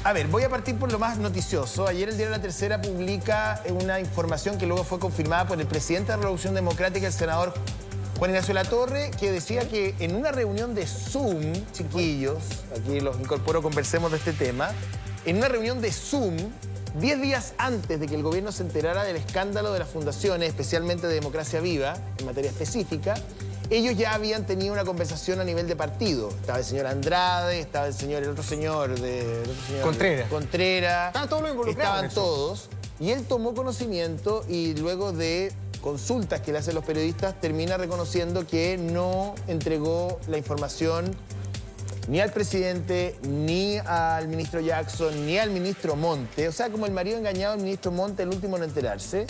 A ver, voy a partir por lo más noticioso. Ayer el diario La Tercera publica una información que luego fue confirmada por el presidente de la Revolución Democrática, el senador Juan Ignacio Latorre, que decía que en una reunión de Zoom, chiquillos, aquí los incorporo, conversemos de este tema, en una reunión de Zoom, 10 días antes de que el gobierno se enterara del escándalo de las fundaciones, especialmente de Democracia Viva, en materia específica, ellos ya habían tenido una conversación a nivel de partido. Estaba el señor Andrade, estaba el otro señor Contreras. Estaban todos los involucrados. Estaban todos. Y él tomó conocimiento y luego de consultas que le hacen los periodistas termina reconociendo que no entregó la información ni al presidente, ni al ministro Jackson, ni al ministro Monte. O sea, como el marido engañado al ministro Monte, el último en enterarse.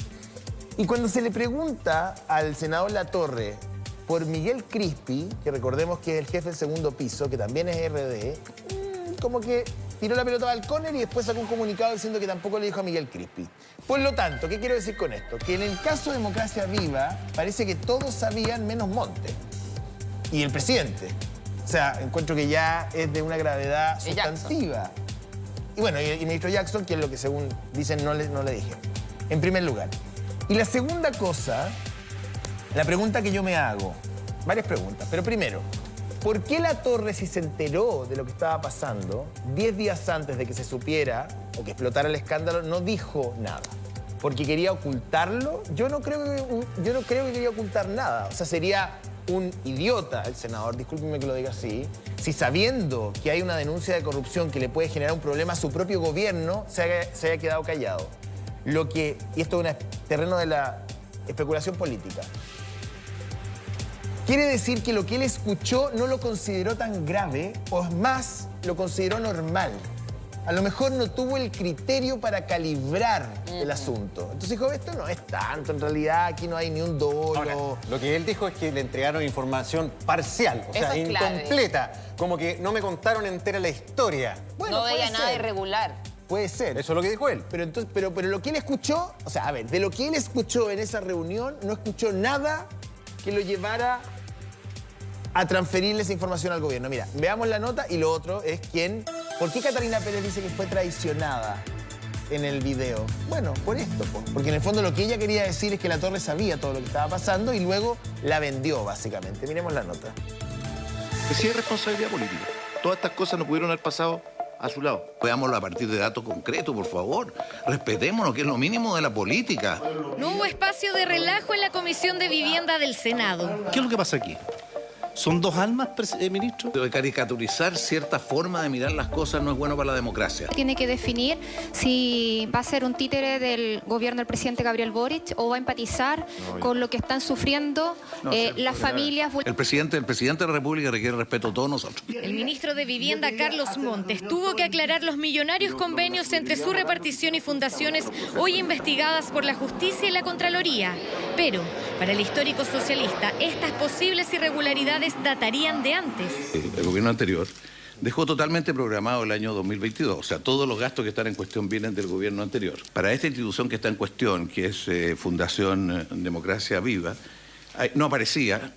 Y cuando se le pregunta al senador Latorre por Miguel Crispi, que recordemos que es el jefe del segundo piso, que también es RD, como que tiró la pelota al córner y después sacó un comunicado diciendo que tampoco le dijo a Miguel Crispi. Por lo tanto, ¿qué quiero decir con esto? Que en el caso de Democracia Viva parece que todos sabían menos Monte y el presidente. O sea, encuentro que ya es de una gravedad sustantiva. Y bueno, y el ministro Jackson, que es lo que según dicen no le dije. En primer lugar. Y la segunda cosa, la pregunta que yo me hago, varias preguntas, pero primero, ¿por qué Latorre, si se enteró de lo que estaba pasando 10 días antes de que se supiera o que explotara el escándalo, no dijo nada? ¿Porque quería ocultarlo? Yo no creo que quería ocultar nada. O sea, sería un idiota el senador, discúlpenme que lo diga así, si sabiendo que hay una denuncia de corrupción que le puede generar un problema a su propio gobierno, se haya quedado callado. Y esto es un terreno de la especulación política. Quiere decir que lo que él escuchó no lo consideró tan grave, o es más, lo consideró normal. A lo mejor no tuvo el criterio para calibrar el asunto. Entonces dijo, esto no es tanto, en realidad aquí no hay ni un dolo. Ahora, lo que él dijo es que le entregaron información parcial, o sea, incompleta. Como que no me contaron entera la historia. Bueno, no veía nada irregular. Puede ser. Eso es lo que dijo él. Pero lo que él escuchó, o sea, a ver, de lo que él escuchó en esa reunión, no escuchó nada que lo llevara a transferirle esa información al gobierno. Mira, veamos la nota y lo otro es ¿por qué Catalina Pérez dice que fue traicionada en el video? Bueno, por esto, porque en el fondo lo que ella quería decir es que Latorre sabía todo lo que estaba pasando y luego la vendió, básicamente. Miremos la nota. Que sí es responsabilidad política. Todas estas cosas no pudieron haber pasado a su lado. Veámoslo a partir de datos concretos, por favor. Respetémonos, que es lo mínimo de la política. No hubo espacio de relajo en la Comisión de Vivienda del Senado. ¿Qué es lo que pasa aquí? ¿Son dos almas, ministro? De caricaturizar cierta forma de mirar las cosas no es bueno para la democracia. Tiene que definir si va a ser un títere del gobierno del presidente Gabriel Boric o va a empatizar con lo que están sufriendo las familias. El presidente de la República requiere respeto a todos nosotros. El ministro de Vivienda, Carlos Montes, tuvo que aclarar los millonarios convenios entre su repartición y fundaciones hoy investigadas por la justicia y la Contraloría. Pero, para el histórico socialista, estas posibles irregularidades datarían de antes. El gobierno anterior dejó totalmente programado el año 2022. O sea, todos los gastos que están en cuestión vienen del gobierno anterior. Para esta institución que está en cuestión, que es Fundación Democracia Viva, no aparecía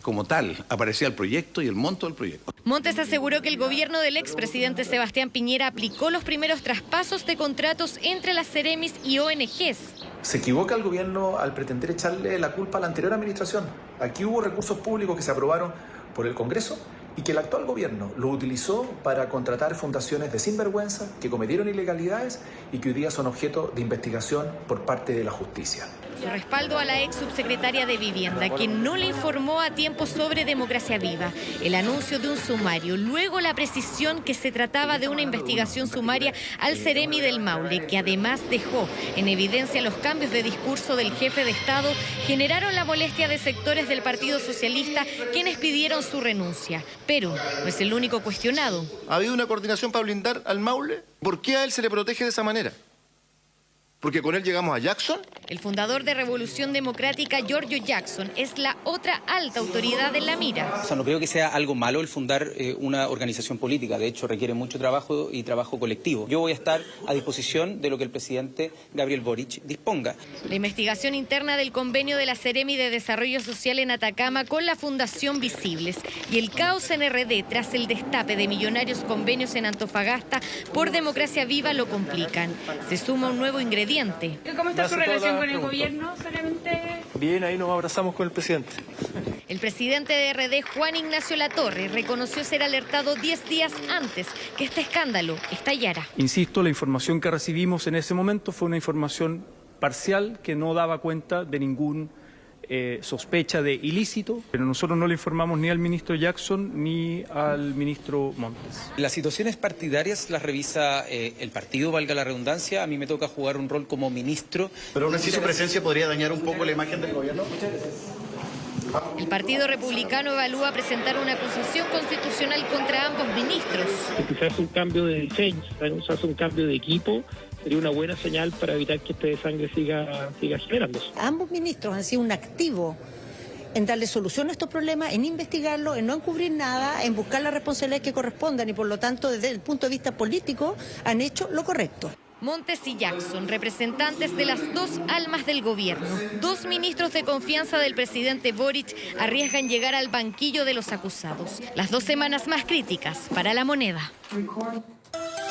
como tal, aparecía el proyecto y el monto del proyecto. Montes aseguró que el gobierno del expresidente Sebastián Piñera aplicó los primeros traspasos de contratos entre las Ceremis y ONGs. Se equivoca el gobierno al pretender echarle la culpa a la anterior administración. Aquí hubo recursos públicos que se aprobaron por el Congreso y que el actual gobierno lo utilizó para contratar fundaciones de sinvergüenza que cometieron ilegalidades y que hoy día son objeto de investigación por parte de la justicia. Su respaldo a la ex subsecretaria de Vivienda, quien no le informó a tiempo sobre Democracia Viva, el anuncio de un sumario, luego la precisión que se trataba de una investigación sumaria al Ceremi del Maule, que además dejó en evidencia los cambios de discurso del jefe de Estado, generaron la molestia de sectores del Partido Socialista, quienes pidieron su renuncia. Pero no es el único cuestionado. ¿Ha habido una coordinación para blindar al Maule? ¿Por qué a él se le protege de esa manera? Porque con él llegamos a Jackson. El fundador de Revolución Democrática, Giorgio Jackson, es la otra alta autoridad en la mira. O sea, no creo que sea algo malo el fundar una organización política. De hecho, requiere mucho trabajo y trabajo colectivo. Yo voy a estar a disposición de lo que el presidente Gabriel Boric disponga. La investigación interna del convenio de la Seremi de Desarrollo Social en Atacama con la Fundación Visibles y el caos en RD tras el destape de millonarios convenios en Antofagasta por Democracia Viva lo complican. Se suma un nuevo ingrediente. ¿Cómo está su relación con el gobierno? Solamente... Bien, ahí nos abrazamos con el presidente. El presidente de RD, Juan Ignacio Latorre, reconoció ser alertado 10 días antes que este escándalo estallara. Insisto, la información que recibimos en ese momento fue una información parcial que no daba cuenta de ningún sospecha de ilícito, pero nosotros no le informamos ni al ministro Jackson ni al ministro Montes. Las situaciones partidarias las revisa el partido, valga la redundancia. A mí me toca jugar un rol como ministro. Pero aún así su presencia podría dañar un poco la imagen del gobierno. El Partido Republicano evalúa presentar una acusación constitucional contra ambos ministros. Quizás un cambio de diseño, quizás un cambio de equipo. Sería una buena señal para evitar que este sangre siga generándose. Ambos ministros han sido un activo en darle solución a estos problemas, en investigarlo, en no encubrir nada, en buscar las responsabilidades que correspondan y por lo tanto desde el punto de vista político han hecho lo correcto. Montes y Jackson, representantes de las dos almas del gobierno, dos ministros de confianza del presidente Boric, arriesgan llegar al banquillo de los acusados. Las 2 semanas más críticas para la moneda.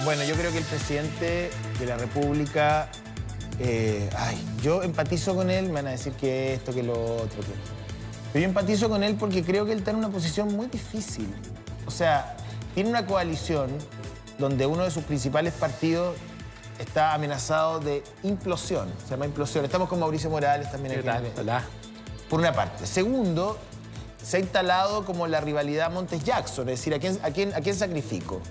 Bueno, yo creo que el presidente de la República, yo empatizo con él, me van a decir que esto, que lo otro. Pero yo empatizo con él porque creo que él está en una posición muy difícil. O sea, tiene una coalición donde uno de sus principales partidos está amenazado de implosión, se llama implosión. Estamos con Mauricio Morales también aquí. Hola. Por una parte. Segundo, se ha instalado como la rivalidad Montes-Jackson, es decir, ¿a quién sacrifico?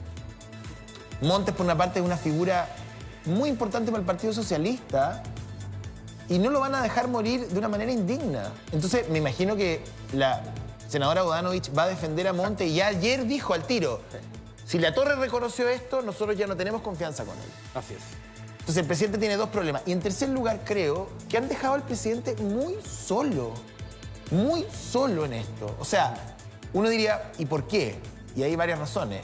Montes, por una parte, es una figura muy importante para el Partido Socialista y no lo van a dejar morir de una manera indigna. Entonces, me imagino que la senadora Bodanovich va a defender a Montes y ya ayer dijo al tiro, si Latorre reconoció esto, nosotros ya no tenemos confianza con él. Así es. Entonces, el presidente tiene 2 problemas. Y en tercer lugar, creo que han dejado al presidente muy solo en esto. O sea, uno diría, ¿y por qué? Y hay varias razones.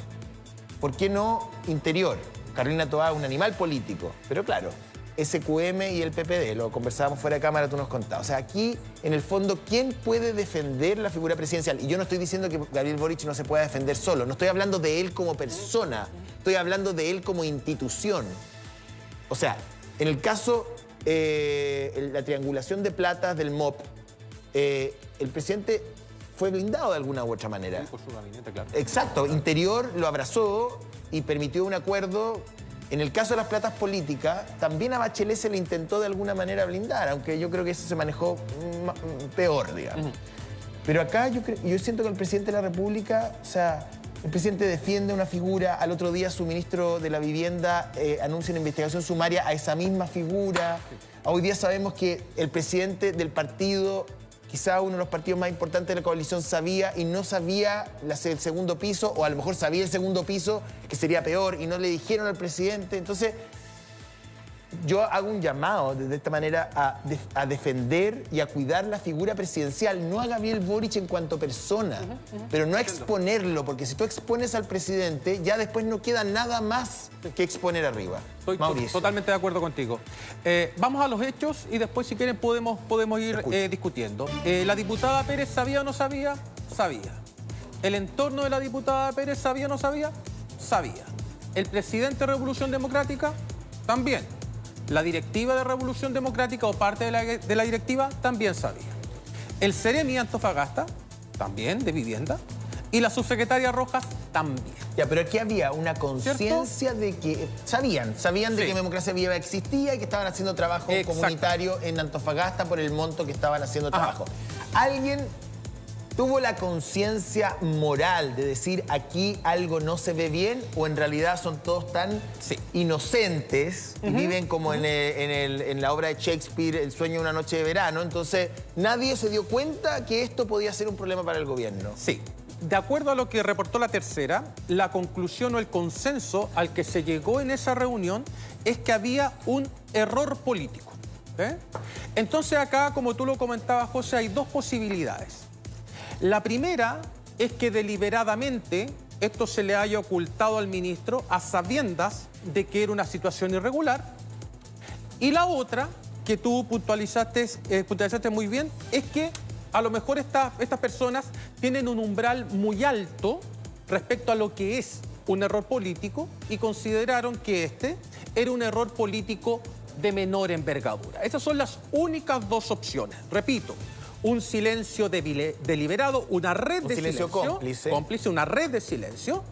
¿Por qué no Interior? Carolina Toá es un animal político. Pero claro, SQM y el PPD, lo conversábamos fuera de cámara, tú nos contabas. O sea, aquí, en el fondo, ¿quién puede defender la figura presidencial? Y yo no estoy diciendo que Gabriel Boric no se pueda defender solo. No estoy hablando de él como persona. Estoy hablando de él como institución. O sea, en el caso, la triangulación de platas del MOP, el presidente fue blindado de alguna u otra manera. Por su gabinete, claro. Exacto. Interior lo abrazó y permitió un acuerdo. En el caso de las platas políticas, también a Bachelet se le intentó de alguna manera blindar, aunque yo creo que eso se manejó peor, digamos. Pero acá yo siento que el presidente de la República, o sea, el presidente defiende una figura, al otro día su ministro de la Vivienda anuncia una investigación sumaria a esa misma figura. Hoy día sabemos que el presidente del partido, quizá uno de los partidos más importantes de la coalición, sabía y no sabía el segundo piso, o a lo mejor sabía el segundo piso, que sería peor, y no le dijeron al presidente. Entonces, yo hago un llamado de esta manera a defender y a cuidar la figura presidencial, no a Gabriel Boric en cuanto persona, pero no a exponerlo, porque si tú expones al presidente, ya después no queda nada más que exponer arriba. Estoy totalmente de acuerdo contigo. Vamos a los hechos y después, si quieren, podemos ir discutiendo. ¿La diputada Pérez sabía o no sabía? Sabía. ¿El entorno de la diputada Pérez sabía o no sabía? Sabía. ¿El presidente de Revolución Democrática? También. La directiva de Revolución Democrática o parte de la directiva también sabía. El Seremi Antofagasta, también, de Vivienda. Y la subsecretaria Rojas también. Ya, pero aquí había una conciencia de que... Sabían de que Democracia Viva existía y que estaban haciendo trabajo comunitario en Antofagasta por el monto que estaban haciendo trabajo. ¿Alguien tuvo la conciencia moral de decir aquí algo no se ve bien, o en realidad son todos tan inocentes y viven como en la obra de Shakespeare, El sueño de una noche de verano? Entonces, nadie se dio cuenta que esto podía ser un problema para el gobierno. Sí. de acuerdo a lo que reportó La Tercera, la conclusión o el consenso al que se llegó en esa reunión es que había un error político. Entonces acá, como tú lo comentabas, José, hay dos posibilidades. La primera es que deliberadamente esto se le haya ocultado al ministro a sabiendas de que era una situación irregular. Y la otra, que tú puntualizaste muy bien, es que a lo mejor estas personas tienen un umbral muy alto respecto a lo que es un error político y consideraron que este era un error político de menor envergadura. Esas son las únicas dos opciones. Repito, un silencio deliberado, una red de silencio cómplice, una red de silencio.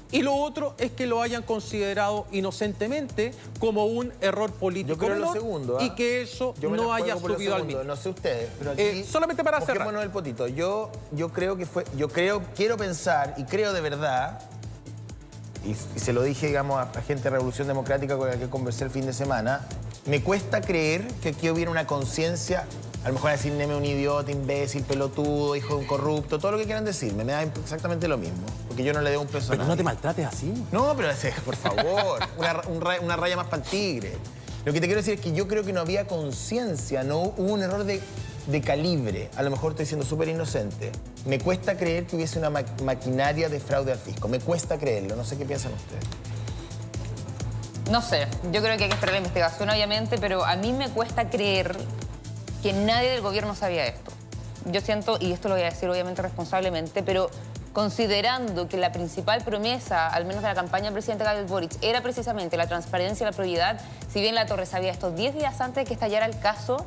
Y lo otro es que lo hayan considerado inocentemente como un error político menor, segundo, y que eso no haya subido al ministro. No sé ustedes, pero aquí, solamente para cerrar. El potito. Yo creo que fue, quiero pensar y creo de verdad, y se lo dije, digamos, a gente de Revolución Democrática con la que conversé el fin de semana, me cuesta creer que aquí hubiera una conciencia. A lo mejor decir Neme un idiota, imbécil, pelotudo, hijo de un corrupto, todo lo que quieran decirme, me da exactamente lo mismo. Porque yo no le debo un peso a nadie. Pero no te maltrates así. No, pero por favor, una raya más para el tigre. Lo que te quiero decir es que yo creo que no había conciencia, no hubo un error de calibre. A lo mejor estoy siendo súper inocente. Me cuesta creer que hubiese una maquinaria de fraude al fisco. Me cuesta creerlo. No sé qué piensan ustedes. No sé, yo creo que hay que esperar la investigación, obviamente, pero a mí me cuesta creer que nadie del gobierno sabía esto. Yo siento, y esto lo voy a decir obviamente responsablemente, pero considerando que la principal promesa, al menos de la campaña del presidente Gabriel Boric, era precisamente la transparencia y la probidad, si bien La Torre sabía esto 10 días antes de que estallara el caso,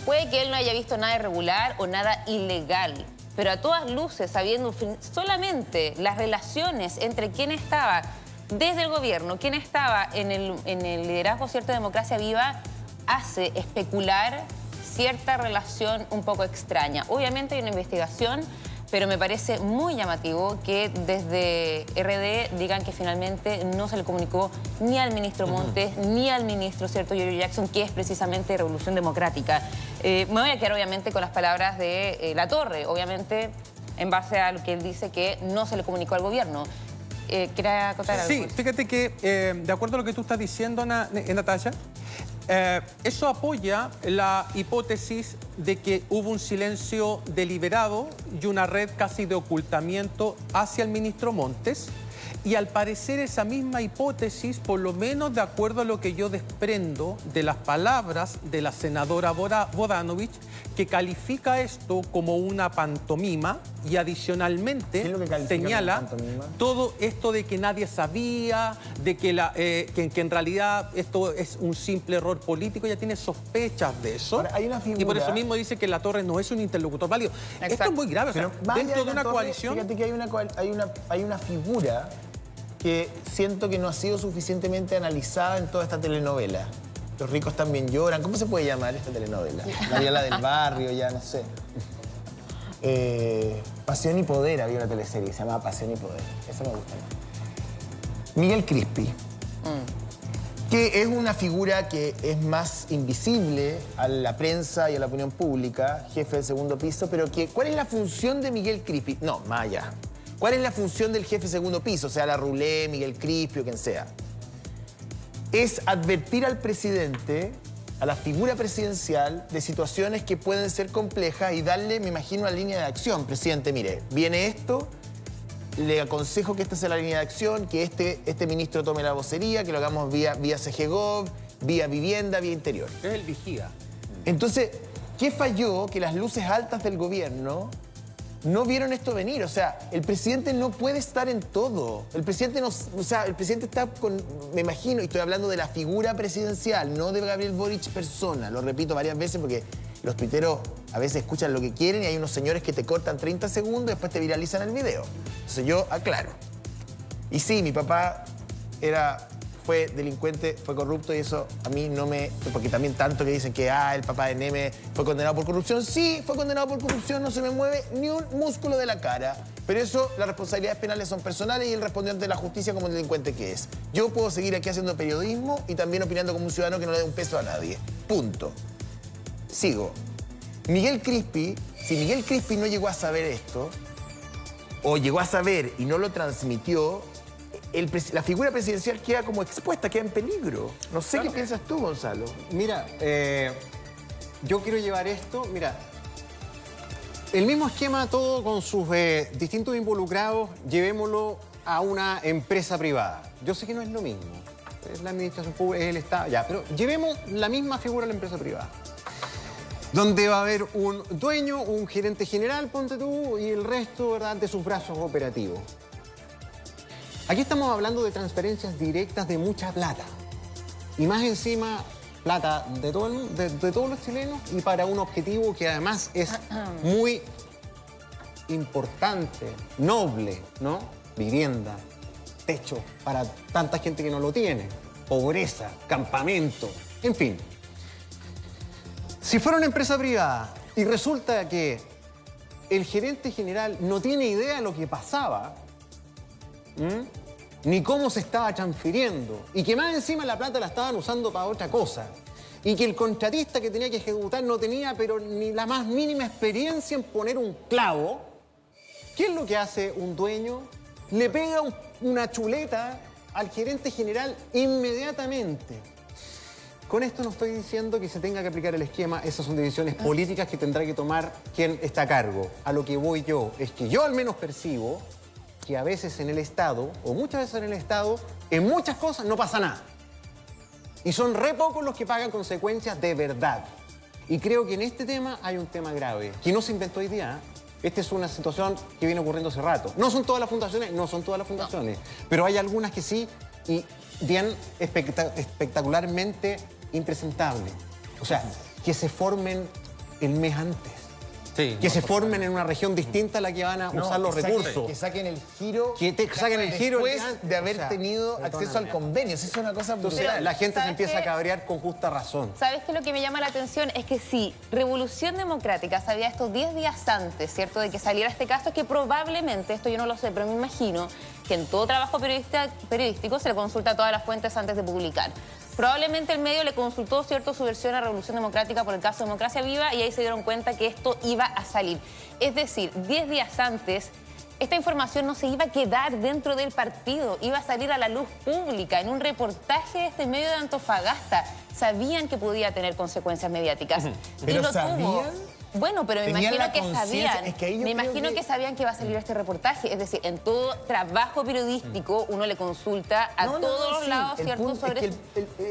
puede que él no haya visto nada irregular o nada ilegal, pero a todas luces, sabiendo solamente las relaciones entre quién estaba desde el gobierno, quién estaba en el liderazgo, cierta Democracia Viva, hace especular cierta relación un poco extraña. Obviamente hay una investigación, pero me parece muy llamativo que desde RD digan que finalmente no se le comunicó ni al ministro Montes, ni al ministro, ¿cierto?, Giorgio Jackson, que es precisamente Revolución Democrática. Me voy a quedar obviamente con las palabras de La Torre, obviamente en base a lo que él dice que no se le comunicó al gobierno. ¿Quieres acotar algo? Sí, fíjate que de acuerdo a lo que tú estás diciendo, Natalia, eso apoya la hipótesis de que hubo un silencio deliberado y una red casi de ocultamiento hacia el ministro Montes. Y al parecer esa misma hipótesis, por lo menos de acuerdo a lo que yo desprendo de las palabras de la senadora Bodanovich, que califica esto como una pantomima y adicionalmente señala todo esto de que nadie sabía, de que en realidad esto es un simple error político, ya tiene sospechas de eso. Ahora, hay una figura, y por eso mismo dice que La Torre no es un interlocutor válido. Exacto. Esto es muy grave. O sea, dentro de una coalición... Fíjate que hay una figura que siento que no ha sido suficientemente analizada en toda esta telenovela. Los ricos también lloran. ¿Cómo se puede llamar esta telenovela? Mariela del Barrio, ya no sé. Pasión y Poder, había una teleserie que se llamaba Pasión y Poder. Eso me gusta más. Miguel Crispi, que es una figura que es más invisible a la prensa y a la opinión pública, jefe del segundo piso, pero que, ¿cuál es la función de Miguel Crispi? No, más allá. ¿Cuál es la función del jefe segundo piso? O sea, la Rulé, Miguel Crispi o quien sea. Es advertir al presidente, a la figura presidencial, de situaciones que pueden ser complejas y darle, me imagino, una línea de acción. Presidente, mire, viene esto, le aconsejo que esta sea la línea de acción, que este ministro tome la vocería, que lo hagamos vía CGGov, vía vivienda, vía interior. Es el vigía. Entonces, ¿qué falló? Que las luces altas del gobierno no vieron esto venir. O sea, el presidente no puede estar en todo. El presidente no, o sea, el presidente está con, me imagino, y estoy hablando de la figura presidencial, no de Gabriel Boric persona. Lo repito varias veces porque los tuiteros a veces escuchan lo que quieren y hay unos señores que te cortan 30 segundos y después te viralizan el video. Entonces yo aclaro. Y sí, mi papá fue delincuente, fue corrupto y eso a mí no me... Porque también tanto que dicen que el papá de Neme fue condenado por corrupción. Sí, fue condenado por corrupción, no se me mueve ni un músculo de la cara. Pero eso, las responsabilidades penales son personales y él respondió ante la justicia como el delincuente que es. Yo puedo seguir aquí haciendo periodismo y también opinando como un ciudadano que no le dé un peso a nadie. Punto. Sigo. Miguel Crispi, si Miguel Crispi no llegó a saber esto, o llegó a saber y no lo transmitió, la figura presidencial queda como expuesta, queda en peligro. No sé qué piensas tú, Gonzalo. Mira, yo quiero llevar esto, mira, el mismo esquema todo con sus distintos involucrados, llevémoslo a una empresa privada. Yo sé que no es lo mismo, es la administración pública, es el Estado, ya, pero llevemos la misma figura a la empresa privada. Donde va a haber un dueño, un gerente general, ponte tú, y el resto, ¿verdad?, de sus brazos operativos. Aquí estamos hablando de transferencias directas de mucha plata. Y más encima, plata de todos los chilenos y para un objetivo que además es muy importante, noble, ¿no? Vivienda, techo para tanta gente que no lo tiene, pobreza, campamento, en fin. Si fuera una empresa privada y resulta que el gerente general no tiene idea de lo que pasaba, ni cómo se estaba transfiriendo, y que más encima la plata la estaban usando para otra cosa, y que el contratista que tenía que ejecutar no tenía pero ni la más mínima experiencia en poner un clavo, ¿qué es lo que hace un dueño? Le pega una chuleta al gerente general inmediatamente. Con esto no estoy diciendo que se tenga que aplicar el esquema, esas son decisiones políticas que tendrá que tomar quien está a cargo. A lo que voy yo es que yo al menos percibo que a veces en el Estado, o muchas veces en el Estado, en muchas cosas no pasa nada. Y son re pocos los que pagan consecuencias de verdad. Y creo que en este tema hay un tema grave, que no se inventó hoy día. Esta es una situación que viene ocurriendo hace rato. No son todas las fundaciones, pero hay algunas que sí, y bien espectacularmente impresentables. O sea, que se formen el mes antes. Sí, que se formen en una región distinta a la que van a usar los recursos. Que saquen el giro. Que saquen el giro después de haber tenido acceso al convenio. Eso es una cosa brutal. La gente se empieza a cabrear con justa razón. ¿Sabes qué? Lo que me llama la atención es que si Revolución Democrática sabía esto 10 días antes, ¿cierto?, de que saliera este caso, es que probablemente, esto yo no lo sé, pero me imagino que en todo trabajo periodístico se le consulta a todas las fuentes antes de publicar. Probablemente el medio le consultó, ¿cierto?, su versión a Revolución Democrática por el caso Democracia Viva y ahí se dieron cuenta que esto iba a salir. Es decir, 10 días antes, esta información no se iba a quedar dentro del partido, iba a salir a la luz pública en un reportaje de este medio de Antofagasta. Sabían que podía tener consecuencias mediáticas. ¿Pero y lo sabían? tuvo. Bueno, pero me imagino que sabían. Me imagino que sabían que iba a salir este reportaje. Es decir, en todo trabajo periodístico uno le consulta a todos los lados, ¿cierto? Sobre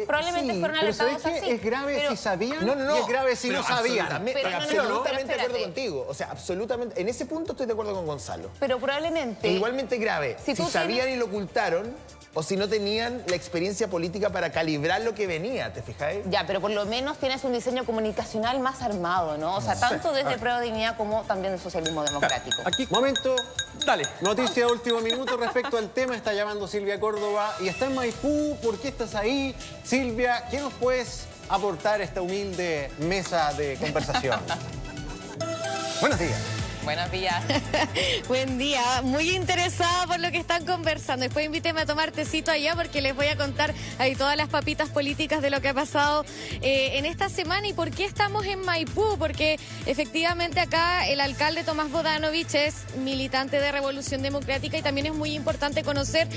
probablemente fueron alertados así. Es grave si sabían y es grave si no sabían. Absolutamente de acuerdo contigo. O sea, absolutamente. En ese punto estoy de acuerdo con Gonzalo. Pero probablemente... Igualmente grave. Si sabían y lo ocultaron, o si no tenían la experiencia política para calibrar lo que venía, ¿te fijáis? Ya, pero por lo menos tienes un diseño comunicacional más armado, ¿no? O sea, tanto desde Prueba de Dignidad como también del socialismo democrático. Aquí, momento, dale. Noticia de último minuto respecto al tema. Está llamando Silvia Córdoba y está en Maipú. ¿Por qué estás ahí? Silvia, ¿qué nos puedes aportar a esta humilde mesa de conversación? Buenos días. Buenos días. Buen día. Muy interesada por lo que están conversando. Después invíteme a tomar tecito allá porque les voy a contar ahí todas las papitas políticas de lo que ha pasado en esta semana y por qué estamos en Maipú. Porque efectivamente acá el alcalde Tomás Bodanovich es militante de Revolución Democrática y también es muy importante conocer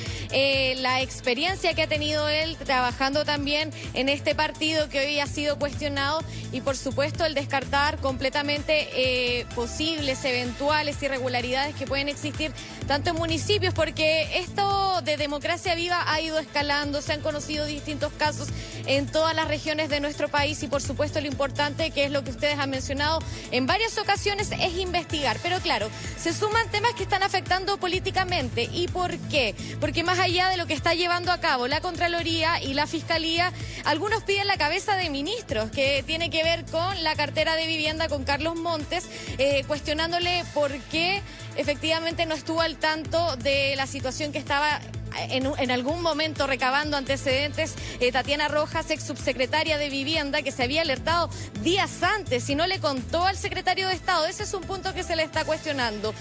la experiencia que ha tenido él trabajando también en este partido que hoy ha sido cuestionado y por supuesto el descartar completamente posibles eventuales irregularidades que pueden existir tanto en municipios, porque esto de Democracia Viva ha ido escalando, se han conocido distintos casos en todas las regiones de nuestro país y por supuesto lo importante, que es lo que ustedes han mencionado en varias ocasiones, es investigar. Pero claro, se suman temas que están afectando políticamente. ¿Y por qué? Porque más allá de lo que está llevando a cabo la Contraloría y la Fiscalía, algunos piden la cabeza de ministros, que tiene que ver con la cartera de vivienda con Carlos Montes, cuestionándole por qué efectivamente no estuvo al tanto de la situación que estaba en algún momento recabando antecedentes Tatiana Rojas, ex subsecretaria de Vivienda, que se había alertado días antes y no le contó al secretario de Estado. Ese es un punto que se le está cuestionando.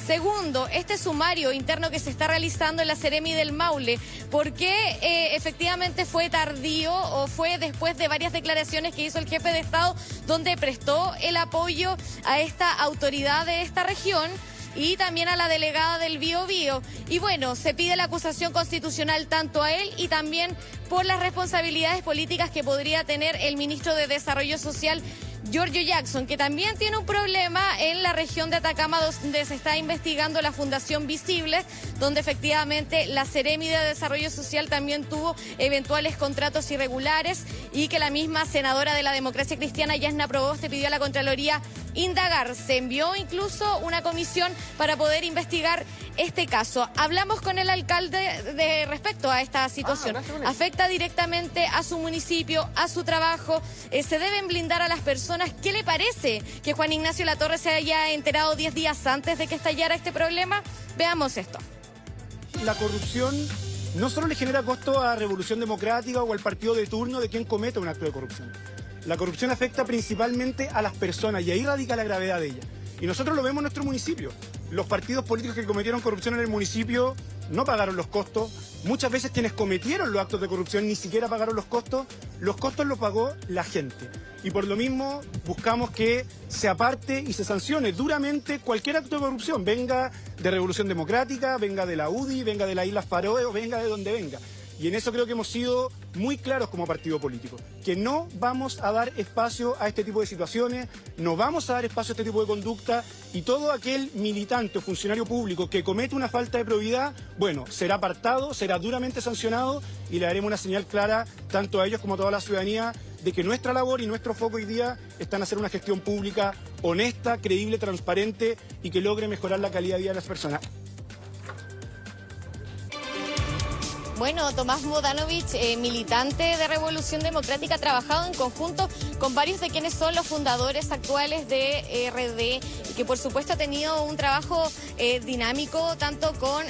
Segundo, este sumario interno que se está realizando en la Seremi del Maule, ¿por qué efectivamente fue tardío o fue después de varias declaraciones que hizo el jefe de Estado donde prestó el apoyo a esta autoridad de esta región? y también a la delegada del Biobío. Y bueno, se pide la acusación constitucional tanto a él y también por las responsabilidades políticas que podría tener el ministro de Desarrollo Social, Giorgio Jackson, que también tiene un problema en la región de Atacama, donde se está investigando la Fundación Visibles, donde efectivamente la Seremi de Desarrollo Social también tuvo eventuales contratos irregulares y que la misma senadora de la Democracia Cristiana, Yasna Proboste, pidió a la Contraloría indagar. Se envió incluso una comisión para poder investigar este caso. Hablamos con el alcalde respecto a esta situación. Afecta directamente a su municipio, a su trabajo. Se deben blindar a las personas. ¿Qué le parece que Juan Ignacio Latorre se haya enterado 10 días antes de que estallara este problema? Veamos esto. La corrupción no solo le genera costo a Revolución Democrática o al partido de turno de quien cometa un acto de corrupción. La corrupción afecta principalmente a las personas y ahí radica la gravedad de ella. Y nosotros lo vemos en nuestro municipio. Los partidos políticos que cometieron corrupción en el municipio no pagaron los costos. Muchas veces quienes cometieron los actos de corrupción ni siquiera pagaron los costos. Los costos los pagó la gente. Y por lo mismo buscamos que se aparte y se sancione duramente cualquier acto de corrupción, venga de Revolución Democrática, venga de la UDI, venga de las Islas Faroe o venga de donde venga. Y en eso creo que hemos sido muy claros como partido político, que no vamos a dar espacio a este tipo de situaciones, no vamos a dar espacio a este tipo de conducta, y todo aquel militante o funcionario público que comete una falta de probidad, bueno, será apartado, será duramente sancionado y le daremos una señal clara tanto a ellos como a toda la ciudadanía de que nuestra labor y nuestro foco hoy día están en hacer una gestión pública honesta, creíble, transparente y que logre mejorar la calidad de vida de las personas. Bueno, Tomás Bodanovich, militante de Revolución Democrática, ha trabajado en conjunto con varios de quienes son los fundadores actuales de RD y que por supuesto ha tenido un trabajo dinámico tanto con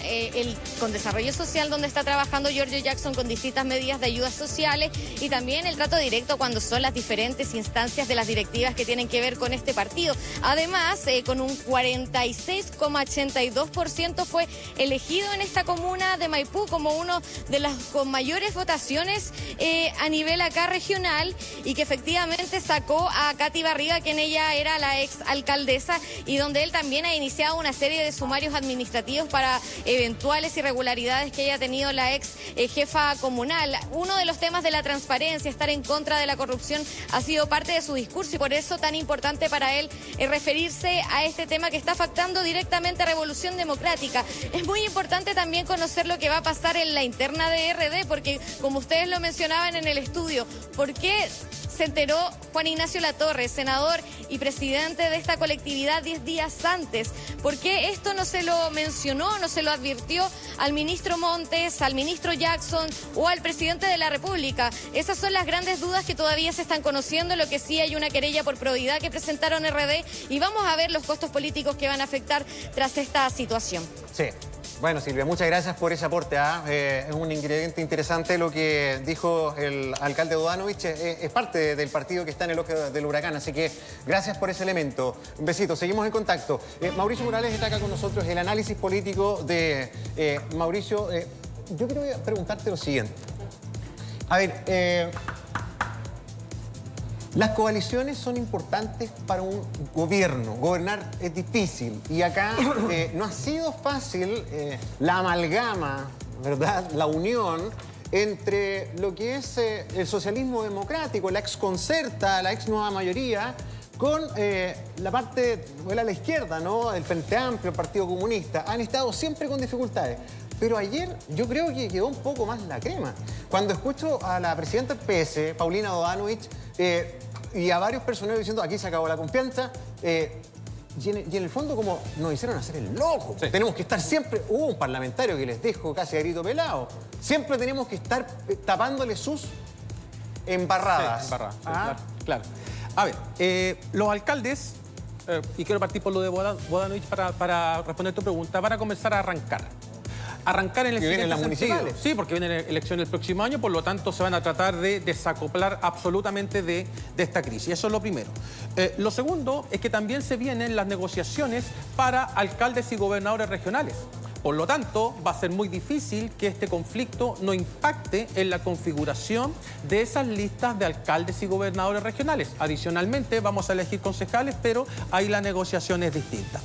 Desarrollo Social, donde está trabajando Giorgio Jackson con distintas medidas de ayudas sociales, y también el trato directo cuando son las diferentes instancias de las directivas que tienen que ver con este partido. Además, con un 46,82% fue elegido en esta comuna de Maipú como uno de las con mayores votaciones a nivel acá regional, y que efectivamente sacó a Katy Barriga, quien ella era la ex alcaldesa, y donde él también ha iniciado una serie de sumarios administrativos para eventuales irregularidades que haya tenido la ex jefa comunal. Uno de los temas de la transparencia, estar en contra de la corrupción, ha sido parte de su discurso, y por eso tan importante para él referirse a este tema que está afectando directamente a Revolución Democrática. Es muy importante también conocer lo que va a pasar en la interna de RD, porque como ustedes lo mencionaban en el estudio, ¿por qué se enteró Juan Ignacio Latorre, senador y presidente de esta colectividad, 10 días antes? ¿Por qué esto no se lo mencionó, no se lo advirtió al ministro Montes, al ministro Jackson o al presidente de la República? Esas son las grandes dudas que todavía se están conociendo. Lo que sí, hay una querella por probidad que presentaron RD, y vamos a ver los costos políticos que van a afectar tras esta situación. Sí. Bueno, Silvia, muchas gracias por ese aporte. Es un ingrediente interesante lo que dijo el alcalde Bodanovich. Es parte del partido que está en el ojo del huracán, así que gracias por ese elemento. Un besito, seguimos en contacto. Mauricio Morales está acá con nosotros, el análisis político de Mauricio. Yo quiero preguntarte lo siguiente. A ver, las coaliciones son importantes para un gobierno. Gobernar es difícil. Y acá no ha sido fácil la amalgama, ¿verdad? La unión entre lo que es el socialismo democrático, la exconcerta, la ex nueva mayoría, con la parte de la izquierda, ¿no? El Frente Amplio, el Partido Comunista. Han estado siempre con dificultades. Pero ayer yo creo que quedó un poco más la crema. Cuando escucho a la presidenta del PS, Paulina Bodanovich, y a varios personeros diciendo aquí se acabó la confianza, y en el fondo como nos hicieron hacer el loco. Sí. Tenemos que estar siempre, hubo un parlamentario que les dejo casi a grito pelado, siempre tenemos que estar tapándole sus embarradas. Sí, embarradas, sí, claro. A ver, los alcaldes, y quiero partir por lo de Bodanovich para responder tu pregunta, van a comenzar a arrancar en el siguiente sentido. Sí, porque vienen elecciones el próximo año, por lo tanto se van a tratar de desacoplar absolutamente de esta crisis. Eso es lo primero. Lo segundo es que también se vienen las negociaciones para alcaldes y gobernadores regionales. Por lo tanto, va a ser muy difícil que este conflicto no impacte en la configuración de esas listas de alcaldes y gobernadores regionales. Adicionalmente, vamos a elegir concejales, pero ahí la negociación es distinta.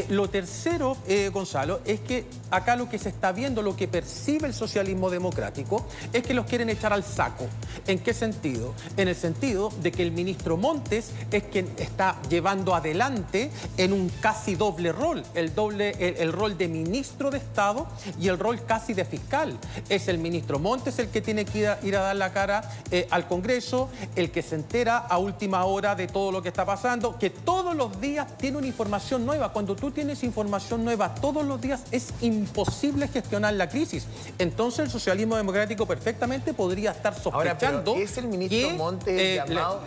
Lo tercero, Gonzalo, es que acá lo que se está viendo, lo que percibe el socialismo democrático, es que los quieren echar al saco. ¿En qué sentido? En el sentido de que el ministro Montes es quien está llevando adelante en un casi doble rol, el rol de ministro de Estado y el rol casi de fiscal. Es el ministro Montes el que tiene que ir a dar la cara al Congreso, el que se entera a última hora de todo lo que está pasando, que todos los días tiene una información nueva. Cuando tú tienes información nueva todos los días es imposible gestionar la crisis. Entonces el socialismo democrático perfectamente podría estar sospechando. Ahora, ¿es el ministro Montes el llamado?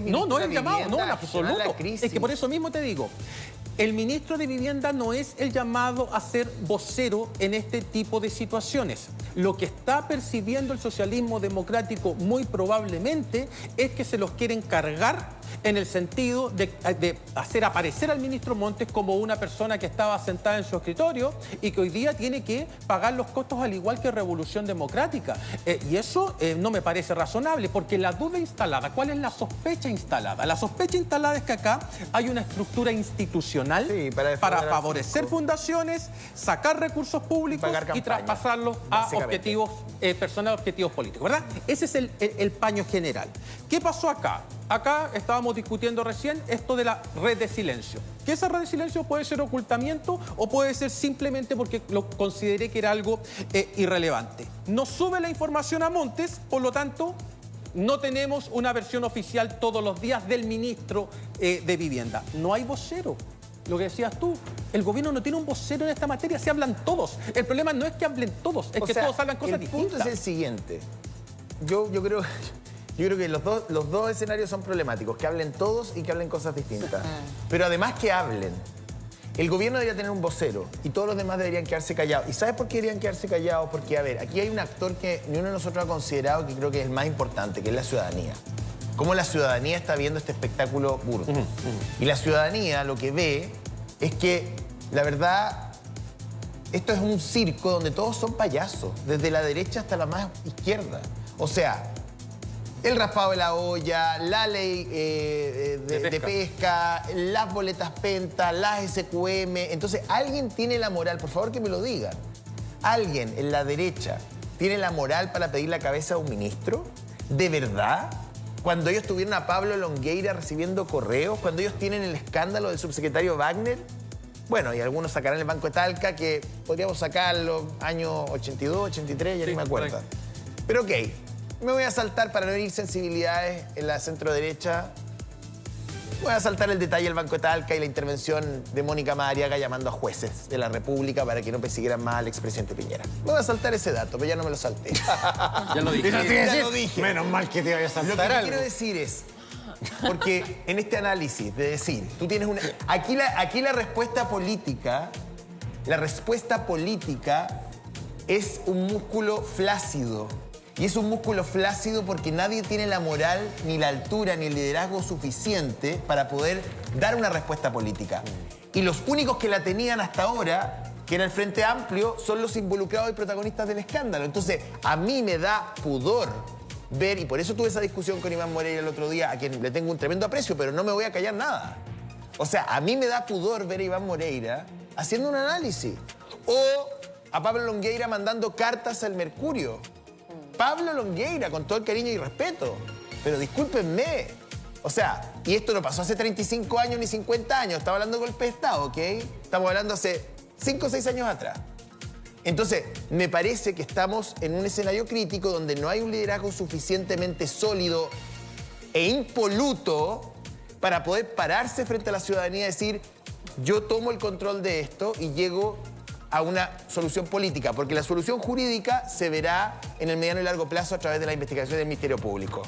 No es el llamado, no, en absoluto. La crisis. Es que por eso mismo te digo, el ministro de Vivienda no es el llamado a ser vocero en este tipo de situaciones. Lo que está percibiendo el socialismo democrático muy probablemente es que se los quieren cargar en el sentido de hacer aparecer al ministro Montes como una persona que estaba sentada en su escritorio y que hoy día tiene que pagar los costos al igual que Revolución Democrática. Y eso no me parece razonable, porque la duda instalada, ¿cuál es la sospecha instalada? La sospecha instalada es que acá hay una estructura institucional para favorecer fundaciones, sacar recursos públicos y traspasarlos a objetivos personales, objetivos políticos, ¿verdad? Ese es el paño general. ¿Qué pasó acá? Acá estábamos discutiendo recién esto de la red de silencio. Que esa red de silencio puede ser ocultamiento o puede ser simplemente porque lo consideré que era algo irrelevante. No sube la información a Montes, por lo tanto, no tenemos una versión oficial todos los días del ministro de Vivienda. No hay vocero. Lo que decías tú, el gobierno no tiene un vocero en esta materia, se hablan todos. El problema no es que hablen todos, es que todos hablan cosas distintas. El punto es el siguiente. Yo creo que los dos escenarios son problemáticos, que hablen todos y que hablen cosas distintas. Pero además que hablen. El gobierno debería tener un vocero y todos los demás deberían quedarse callados. ¿Y sabes por qué deberían quedarse callados? Porque, a ver, aquí hay un actor que ni uno de nosotros ha considerado, que creo que es el más importante, que es la ciudadanía. Cómo la ciudadanía está viendo este espectáculo burdo. Y la ciudadanía lo que ve es que, la verdad, esto es un circo donde todos son payasos, desde la derecha hasta la más izquierda. O sea, el raspado de la olla, la ley de pesca, las boletas Penta, las SQM. Entonces, ¿alguien tiene la moral? Por favor, que me lo diga. ¿Alguien en la derecha tiene la moral para pedir la cabeza de un ministro? ¿De verdad? Cuando ellos tuvieron a Pablo Longueira recibiendo correos, cuando ellos tienen el escándalo del subsecretario Wagner. Bueno, y algunos sacarán el Banco de Talca, que podríamos sacarlo año 82, 83, ya ni me acuerdo. Pero ok, me voy a saltar, para no herir sensibilidades en la centro-derecha, voy a saltar el detalle del Banco de Talca y la intervención de Mónica Madariaga llamando a jueces de la República para que no persiguieran más al expresidente Piñera. Me voy a saltar ese dato, pero ya no me lo salté. Ya lo dije. Ya lo dije. Menos mal que te vaya a saltar algo. algo. Lo que quiero decir es, porque en este análisis de decir, tú tienes una... Aquí la respuesta política es un músculo flácido. Y es un músculo flácido porque nadie tiene la moral, ni la altura, ni el liderazgo suficiente para poder dar una respuesta política. Y los únicos que la tenían hasta ahora, que era el Frente Amplio, son los involucrados y protagonistas del escándalo. Entonces, a mí me da pudor ver, y por eso tuve esa discusión con Iván Moreira el otro día, a quien le tengo un tremendo aprecio, pero no me voy a callar nada. O sea, a mí me da pudor ver a Iván Moreira haciendo un análisis. O a Pablo Longueira mandando cartas al Mercurio. Pablo Longueira, con todo el cariño y respeto. Pero discúlpenme. O sea, y esto no pasó hace 35 años ni 50 años. Estaba hablando de golpe de Estado, ¿ok? Estamos hablando hace 5 o 6 años atrás. Entonces, me parece que estamos en un escenario crítico donde no hay un liderazgo suficientemente sólido e impoluto para poder pararse frente a la ciudadanía y decir, yo tomo el control de esto y llego a una solución política, porque la solución jurídica se verá en el mediano y largo plazo a través de la investigación del Ministerio Público.